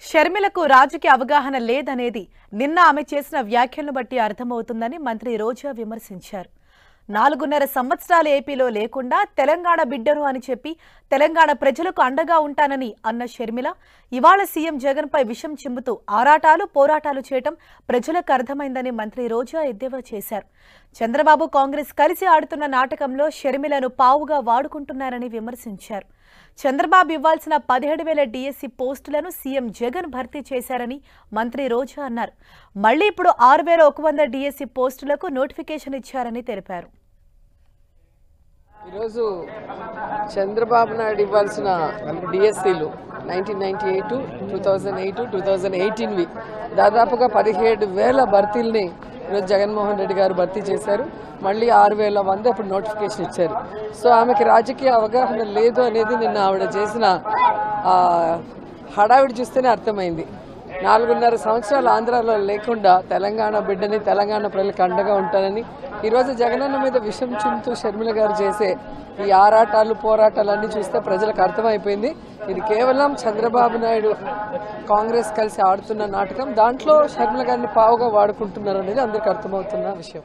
షర్మిలకు రాజకీయ అవగాహన లేదనేది నిన్న ఆమె చేసిన వ్యాఖ్యలను బట్టి అర్థమవుతుందని మంత్రి రోజా విమర్శించారు. 4.5 సంవత్సరాల ఏపీలో లేకుండా తెలంగాణ బిడ్డను అని చెప్పి తెలంగాణ ప్రజలకు అండగా ఉంటానని అన్న షర్మిల ఇవాళ సీఎం జగన్పై విషం చిమ్ముతూ పోరాటాలు చేయటం ప్రజలకు అర్థమైందని మంత్రి రోజా ఎద్దేవా చేశారు. చంద్రబాబు కాంగ్రెస్ కలిసి ఆడుతున్న నాటకంలో షర్మిలను పావుగా వాడుకుంటున్నారని విమర్శించారు. చంద్రబాబు ఇవ్వాల్సిన 17,000 డిఎస్సి పోస్టులను సీఎం జగన్ భర్తీ చేశారని మంత్రి రోజా అన్నారు. మళ్లీ ఇప్పుడు 6,100 డిఎస్సి పోస్టులకు నోటిఫికేషన్ ఇచ్చారని తెలిపారు. ఈరోజు చంద్రబాబు నాయుడు ఇవ్వాల్సిన డిఎస్సీలు 1998, 2008, 2018వి దాదాపుగా 17,000 భర్తీల్ని ఈరోజు జగన్మోహన్ రెడ్డి గారు భర్తీ చేశారు. మళ్ళీ 6,100 ఇప్పుడు నోటిఫికేషన్ ఇచ్చారు. సో ఆమెకి రాజకీయ అవగాహన లేదు అనేది నిన్న ఆవిడ చేసిన హడావిడి చూస్తేనే అర్థమైంది. 4.5 సంవత్సరాలు ఆంధ్రాలో లేకుండా తెలంగాణ బిడ్డని తెలంగాణ ప్రజలకు అండగా ఉంటానని ఈరోజు జగనన్న మీద విషం చింతూ షర్మిల గారు చేసే ఈ పోరాటాలన్నీ చూస్తే ప్రజలకు అర్థమైపోయింది. ఇది కేవలం చంద్రబాబు నాయుడు కాంగ్రెస్ కలిసి ఆడుతున్న నాటకం. దాంట్లో షర్మిల గారిని పావుగా వాడుకుంటున్నారు అనేది అందరికీ అర్థమవుతున్న విషయం.